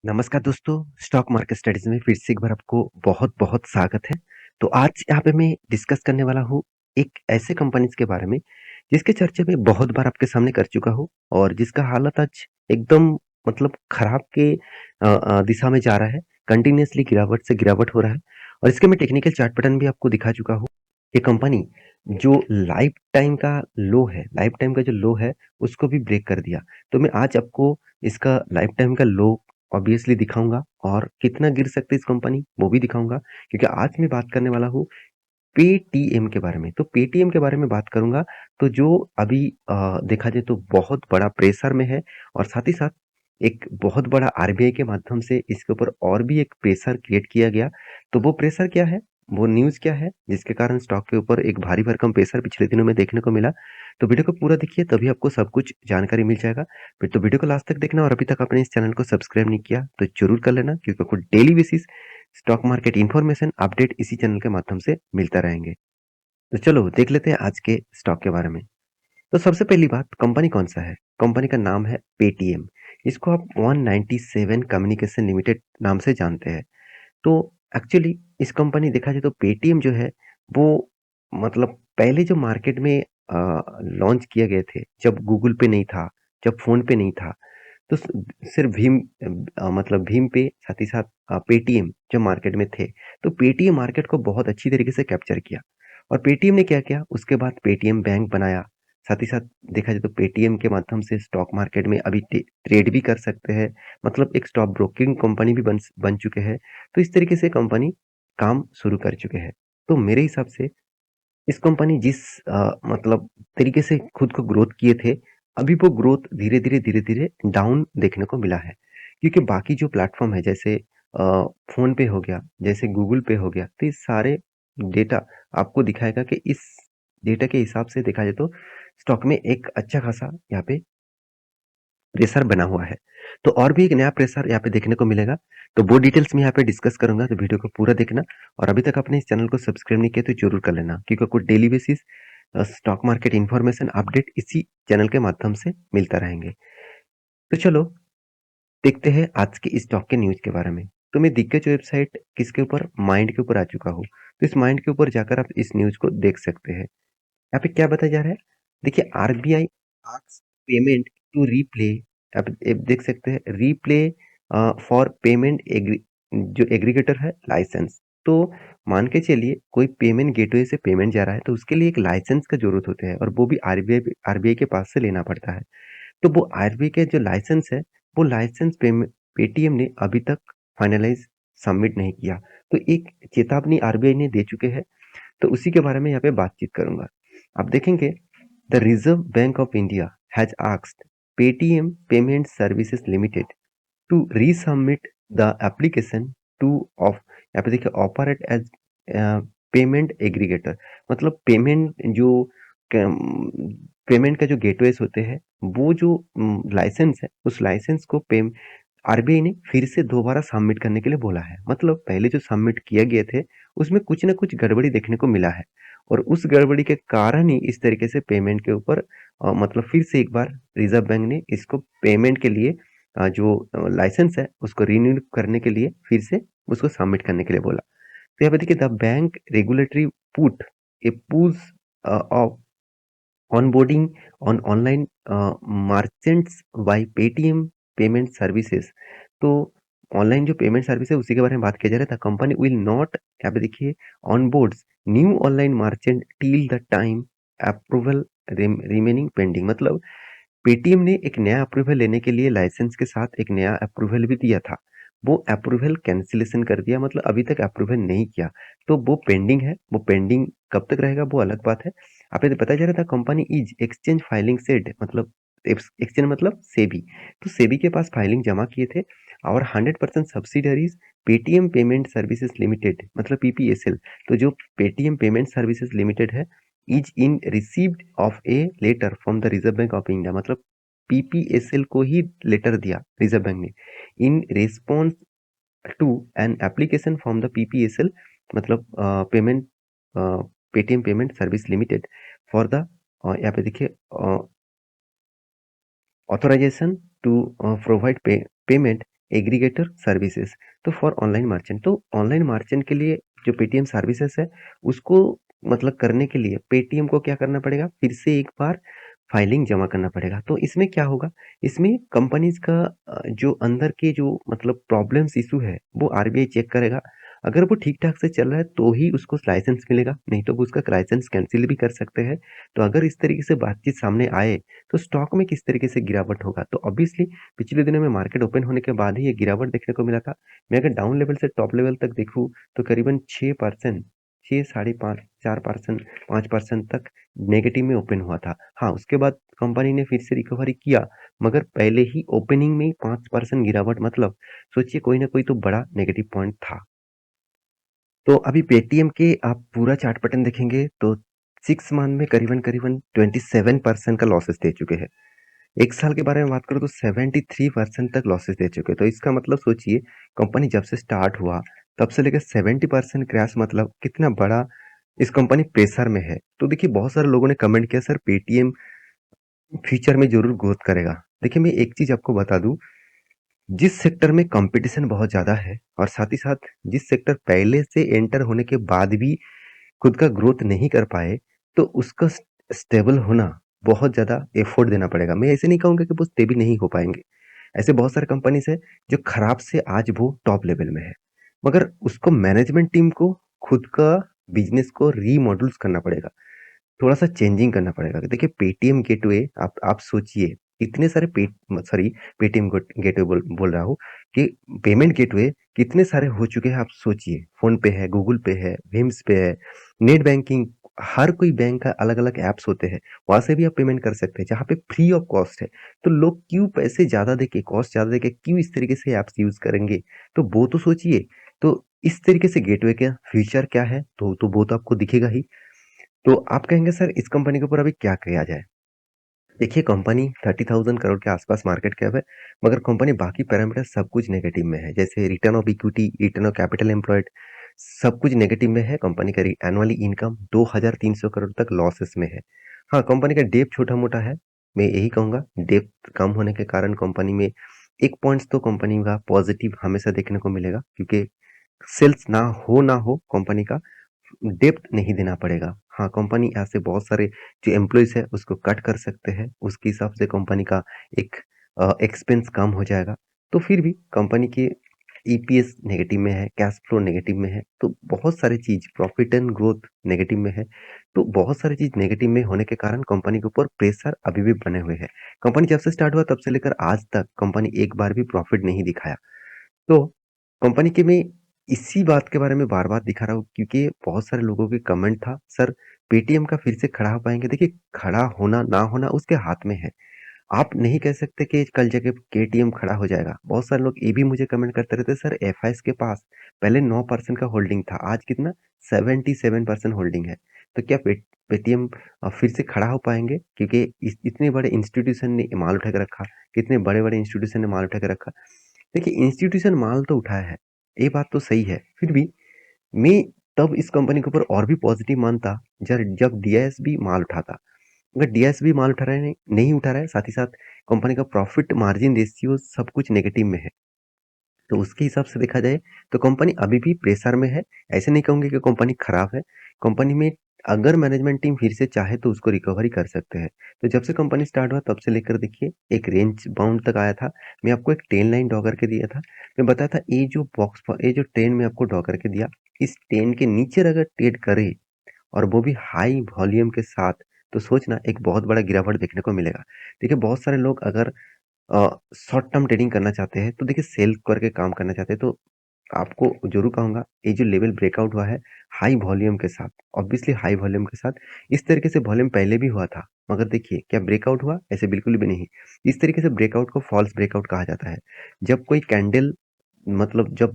नमस्कार दोस्तों, stock market studies में फिर से एक बार आपको बहुत-बहुत स्वागत है। तो आज यहाँ पे मैं डिस्कस करने वाला हूँ एक ऐसे कंपनीज़ के बारे में, जिसके चर्चे मैं बहुत बार आपके सामने कर चुका हूँ और जिसका हालत आज एकदम मतलब खराब के दिशा में जा रहा है। कंटिन्यूअसली गिरावट से गिरावट हो रहा है और इसके मैं टेक्निकल चार्ट पैटर्न भी आपको दिखा चुका हूँ। ये कंपनी जो लाइफ टाइम का लो है, लाइफ टाइम का जो लो है, उसको भी ब्रेक कर दिया। तो मैं आज आपको इसका लाइफ टाइम का लो ऑब्वियसली दिखाऊँगा और कितना गिर सकती है इस कंपनी वो भी दिखाऊँगा क्योंकि आज मैं बात करने वाला हूँ पेटीएम के बारे में। तो पेटीएम के बारे में बात करूँगा तो जो अभी देखा जाए तो बहुत बड़ा प्रेशर में है और साथ ही साथ एक बहुत बड़ा आरबीआई के माध्यम से इसके ऊपर और भी एक प्रेशर क्रिएट किया गया। तो वो प्रेशर क्या है? वो न्यूज़ क्या है? जिसके कारण स्टॉक के ऊपर एक भारी भरकम प्रेशर पिछले दिनों में देखने को मिला। तो वीडियो को पूरा देखिए तभी आपको सब कुछ जानकारी मिल जाएगा। फिर तो वीडियो को लास्ट तक देखना और अभी तक आपने इस चैनल को सब्सक्राइब नहीं किया तो ज़रूर कर लेना क्योंकि आपको daily basis stock market information update इसी चैनल के माध्यम से मिलता रहेंगे। तो चलो देख लेते हैं आज के स्टॉक के बारे में। तो सबसे पहली बात कंपनी कौन सा है? कंपनी का नाम है पेटीएम। इसको आप 197 कम्युनिकेशन लिमिटेड नाम से जानते हैं। तो एक्चुअली इस कंपनी देखा जाए तो पेटीएम जो है वो मतलब पहले जो मार्केट में लॉन्च किए गए थे, जब गूगल पे नहीं था, जब फ़ोन पे नहीं था, तो सिर्फ मतलब भीम पे साथ ही साथ पेटीएम जो मार्केट में थे, तो पेटीएम मार्केट को बहुत अच्छी तरीके से कैप्चर किया और पेटीएम ने क्या किया उसके बाद पेटीएम बैंक बनाया। साथ ही साथ देखा जाए तो पेटीएम के माध्यम से स्टॉक मार्केट में अभी ट्रेड भी कर सकते हैं, मतलब एक स्टॉक ब्रोकिंग कंपनी भी बन बन चुके हैं। तो इस तरीके से कंपनी काम शुरू कर चुके हैं। तो मेरे हिसाब से इस कंपनी जिस मतलब तरीके से खुद को ग्रोथ किए थे, अभी वो ग्रोथ धीरे-धीरे डाउन देखने को मिला है। क्योंकि बाकी जो प्लेटफ़ॉर्म है जैसे फ़ोन पे हो गया, जैसे गूगल पे हो गया, तो ये सारे डेटा आपको दिखाएगा कि इस डेटा के हिसाब से देखा जाए तो स्टॉक में एक अच्छा खासा यहाँ पे प्रेशर बना हुआ है। तो और भी एक नया प्रेशर यहाँ पे देखने को मिलेगा, तो वो डिटेल्स मैं यहाँ पे डिस्कस करूँगा, तो वीडियो को पूरा देखना और अभी तक आपने इस चैनल को सब्सक्राइब नहीं किया तो ज़रूर कर लेना क्योंकि आपको daily basis stock market information update इसी चैनल के माध्यम से मिलता रहेंगे। तो चलो देखते हैं आज के इस स्टॉक के न्यूज़ के बारे में। तो मैं दिग्गज वेबसाइट किसके ऊपर माइंड के ऊपर आ चुका हूँ। तो इस माइंड के ऊपर जाकर आप इस न्यूज़ को देख सकते हैं। यहाँ पे क्या बताया जा रहा है? देखिए RBI asks payment to reapply आप देख सकते हैं रीप्ले फॉर पेमेंट जो एग्रीगेटर है लाइसेंस। तो मान के चलिए कोई पेमेंट गेटवे से पेमेंट जा रहा है तो उसके लिए एक लाइसेंस का ज़रूरत होता है और वो भी आरबीआई के पास से लेना पड़ता है। तो वो आरबीआई का जो लाइसेंस है, वो लाइसेंस पेटीएम ने अभी तक फाइनलाइज़ सबमिट नहीं किया। तो एक चेतावनी आरबीआई ने दे चुके हैं, तो उसी के बारे में यहाँ पे बातचीत करूँगा। आप देखेंगे the Reserve Bank of India has asked Paytm payment services limited to resubmit the application to of यहाँ पे देखिए ऑपरेट एज पेमेंट एग्रीगेटर मतलब पेमेंट का जो गेटवेज होते हैं वो जो लाइसेंस है उस लाइसेंस को पे आरबीआई ने फिर से दोबारा सबमिट करने के लिए बोला है मतलब पहले जो सबमिट किए गए थे उसमें कुछ ना कुछ गड़बड़ी देखने को मिला है और उस गड़बड़ी के कारण ही इस तरीके से पेमेंट के ऊपर मतलब फिर से एक बार रिजर्व बैंक ने इसको पेमेंट के लिए जो लाइसेंस है उसको रिन्यू करने के लिए फिर से उसको सबमिट करने के लिए बोला। तो यहाँ पे देखिए the bank regulatory put a push of onboarding on online merchants by Paytm payment services. तो ऑनलाइन जो पेमेंट सर्विस है उसी के बारे में बात किया जा रहा था। कंपनी विल नॉट यहाँ पे देखिए onboards new online merchant till the time approval remaining pending मतलब पेटीएम ने एक नया अप्रूवल लेने के लिए लाइसेंस के साथ एक नया अप्रूवल भी दिया था। वो अप्रूवल कैंसिलेशन कर दिया मतलब अभी तक अप्रूवल नहीं किया। तो वो पेंडिंग है, वो पेंडिंग कब तक रहेगा वो अलग बात है। आपने बताया जा रहा था company is exchange filing said मतलब एक्सचेंज मतलब सेबी। तो सेबी के पास फाइलिंग जमा किए थे और 100% subsidiaries Paytm payment services limited मतलब पीपीएसएल। तो जो पेटीएम पेमेंट सर्विसेज लिमिटेड है is in received of a letter from the Reserve Bank of India मतलब पीपीएसएल को ही लेटर दिया रिजर्व बैंक ने in response to an application from the PPSL मतलब payment Paytm payment service limited for the यहाँ पे देखिए authorisation to provide payment aggregator services. तो फॉर ऑनलाइन मर्चेंट, तो ऑनलाइन मर्चेंट के लिए जो पेटीएम सर्विसेज है उसको मतलब करने के लिए पेटीएम को क्या करना पड़ेगा, फिर से एक बार फाइलिंग जमा करना पड़ेगा। तो इसमें क्या होगा, इसमें कंपनीज का जो अंदर के जो मतलब प्रॉब्लम्स इशू है वो आरबीआई चेक करेगा। अगर वो ठीक ठाक से चल रहा है तो ही उसको लाइसेंस मिलेगा, नहीं तो वो उसका लाइसेंस कैंसिल भी कर सकते हैं। तो अगर इस तरीके से बातचीत सामने आए तो स्टॉक में किस तरीके से गिरावट होगा, तो ऑब्वियसली पिछले दिनों में मार्केट ओपन होने के बाद ही ये गिरावट देखने को मिला था। मैं अगर डाउन लेवल से टॉप लेवल तक देखूँ तो करीबन 6%, 6 साढ़े 5 4% 5% तक नेगेटिव में ओपन हुआ था। हाँ, उसके बाद कंपनी ने फिर से रिकवरी किया, मगर पहले ही ओपनिंग में ही 5% गिरावट, मतलब सोचिए कोई ना कोई तो बड़ा नेगेटिव पॉइंट था। तो अभी पेटीएम के आप पूरा चार्ट पैटर्न देखेंगे तो 6 मंथ में करीबन-करीबन 27% का लॉसेस दे चुके हैं। 1 साल के बारे में बात करूँ तो 73% तक लॉसेस दे चुके हैं। तो इसका मतलब सोचिए कंपनी जब से स्टार्ट हुआ तब से लेकर 70% क्रैश, मतलब कितना बड़ा इस कंपनी प्रेशर में है। तो देखिए बहुत सारे लोगों ने कमेंट किया सर पेटीएम फ्यूचर में ज़रूर ग्रोथ करेगा। देखिए मैं एक चीज़ आपको बता दूँ, जिस सेक्टर में कंपटीशन बहुत ज़्यादा है और साथ ही साथ जिस सेक्टर पहले से एंटर होने के बाद भी खुद का ग्रोथ नहीं कर पाए, तो उसका स्टेबल होना बहुत ज़्यादा एफर्ट देना पड़ेगा। मैं ऐसे नहीं कहूँगा कि वो स्टेबल नहीं हो पाएँगे। ऐसे बहुत सारे कंपनीज़ हैं जो खराब से आज वो टॉप लेवल में है। मगर उसको मैनेजमेंट टीम को खुद का बिज़नेस को रीमॉड्यूल्स करना पड़ेगा। थोड़ा-सा चेंजिंग करना पड़ेगा। देखिए पेटीएम गेटवे आप सोचिए इतने सारे पेटीएम गेटवे बोल बोल रहा हूँ कि पेमेंट गेटवे कितने सारे हो चुके हैं आप सोचिए। फ़ोन पे है, गूगल पे है, भीम्स पे है, नेट बैंकिंग, हर कोई बैंक का अलग-अलग ऐप्स होते हैं। वहाँ से भी आप पेमेंट कर सकते हैं जहाँ पे फ्री ऑफ कॉस्ट है। तो लोग क्यों पैसे ज़्यादा देके, कॉस्ट ज़्यादा देके क्यों इस तरीके से ऐप्स यूज़ करेंगे? तो वो तो सोचिए। तो इस तरीके से गेटवे का फ्यूचर क्या है? तो वो तो आपको दिखेगा ही। तो आप कहेंगे सर इस कंपनी के ऊपर अभी क्या किया जाए? देखिए कंपनी 30,000 करोड़ के आसपास मार्केट कैप है, मगर कंपनी बाकी पैरामीटर सब कुछ नेगेटिव में है। जैसे return of equity, return of capital employed, सब कुछ नेगेटिव में है। कंपनी का एनुअली इनकम 2,300 करोड़ तक लॉसेस में है। हाँ, कंपनी का डेप्ट छोटा-मोटा है। मैं यही कहूँगा डेप्ट कम होने के कारण कंपनी में एक पॉइंट्स तो कंपनी का पॉजिटिव हमेशा देखने को मिलेगा, क्योंकि सेल्स ना हो कंपनी का डेप्थ नहीं देना पड़ेगा। हाँ, कंपनी ऐसे बहुत सारे जो एम्प्लॉइज़ है उसको कट कर सकते हैं, उसके हिसाब से कंपनी का एक एक्सपेंस कम हो जाएगा। तो फिर भी कंपनी की ईपीएस नेगेटिव में है, कैश फ्लो नेगेटिव में है, तो बहुत सारी चीज़ प्रॉफिट एंड ग्रोथ नेगेटिव में है। तो बहुत सारी चीज़ नेगेटिव में होने के कारण कंपनी के ऊपर प्रेशर अभी भी बने हुए हैं। कंपनी जब से स्टार्ट हुआ तब से लेकर आज तक कंपनी एक बार भी प्रॉफिट नहीं दिखाया। तो कंपनी के मैं इसी बात के बारे में बार-बार दिखा रहा हूँ क्योंकि बहुत सारे लोगों के कमेंट था, "सर पेटीएम का फिर से खड़ा हो पाएँगे?" देखिए, खड़ा होना, ना होना उसके हाथ में है। आप नहीं कह सकते कि कल जाके केटीएम खड़ा हो जाएगा। बहुत सारे लोग ये भी मुझे कमेंट करते रहते हैं, "सर एफआईएस के पास पहले 9% का होल्डिंग था, आज कितना 77% होल्डिंग है। तो क्या पेटीएम फिर से खड़ा हो पाएँगे?" क्योंकि इतने बड़े इंस्टीट्यूशन ने माल उठा के रखा, कितने बड़े-बड़े इंस्टीट्यूशन ने माल उठा के रखा। देखिए इंस्टीट्यूशन माल तो उठाया है, ये बात तो सही है। फिर भी मैं तब इस कंपनी के ऊपर और भी पॉज़िटिव मानता जब डीआईएसबी माल उठाता। अगर डीआईएसबी माल उठा रहा है नहीं उठा रहा है, साथ ही साथ कंपनी का प्रॉफ़िट मार्जिन रेशियो सब कुछ नेगेटिव में है। तो उसके हिसाब से देखा जाए तो कंपनी अभी भी प्रेशर में है। ऐसे नहीं कहूँगे कि कंपनी खराब है। कंपनी में अगर मैनेजमेंट टीम फिर से चाहे तो उसको रिकवरी कर सकते हैं। तो जब से कंपनी स्टार्ट हुआ तब से लेकर देखिए एक रेंज बाउंड तक आया था। मैं आपको एक टेन लाइन ड्रॉ करके दिया था। मैं बताया था ये जो ट्रेन में आपको ड्रॉ करके दिया, इस ट्रेन के नीचे अगर ट्रेड करे और वो भी हाई वॉल्यूम के साथ, तो सोचना एक बहुत बड़ा गिरावट देखने को मिलेगा। देखिए बहुत सारे लोग अगर शॉर्ट टर्म ट्रेडिंग करना चाहते हैं, तो देखिए सेल करके काम करना चाहते हैं, तो आपको ज़रूर कहूँगा, ये जो लेवल ब्रेकआउट हुआ है, हाई वॉल्यूम के साथ, ऑब्वियसली हाई वॉल्यूम के साथ, इस तरीके से वॉल्यूम पहले भी हुआ था, मगर देखिए क्या ब्रेकआउट हुआ? ऐसे बिल्कुल भी नहीं। इस तरीके से ब्रेकआउट को फॉल्स ब्रेकआउट कहा जाता है। जब कोई कैंडल जब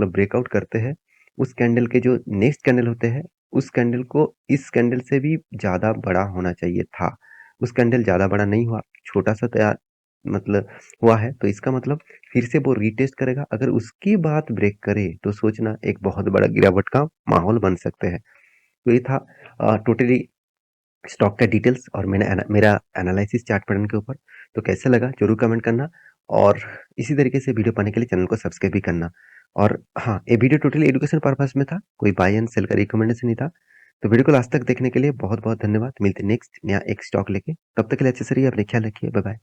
ब्रेकआउट करते हैं, उस कैंडल के जो नेक्स्ट कैंडल होते हैं, उस कैंडल को इस कैंडल से भी ज़्यादा बड़ा होना चाहिए था। उस कैंडल ज़्यादा बड़ा नहीं हुआ, छोटा-सा तैयार मतलब हुआ है, तो इसका मतलब फिर से वो रीटेस्ट करेगा। अगर उसके बाद ब्रेक करे, तो सोचना एक बहुत बड़ा गिरावट का माहौल बन सकते हैं। तो ये था टोटली स्टॉक का डिटेल्स और मेरा एनालिसिस चार्ट पैटर्न के ऊपर। तो कैसा लगा ज़रूर कमेंट करना और इसी तरीके से वीडियो पाने के लिए चैनल को सब्सक्राइब भी करना। और हाँ, ये वीडियो टोटली एजुकेशन पर्पस में था, कोई बाय एंड सेल का रिकमेंडेशन नहीं था। तो वीडियो को लास्ट तक देखने के लिए बहुत-बहुत धन्यवाद। मिलते हैं नेक्स्ट नया एक स्टॉक लेके, तब तक के लिए अच्छे से रहिए, अपना ख्याल रखिए। Bye bye.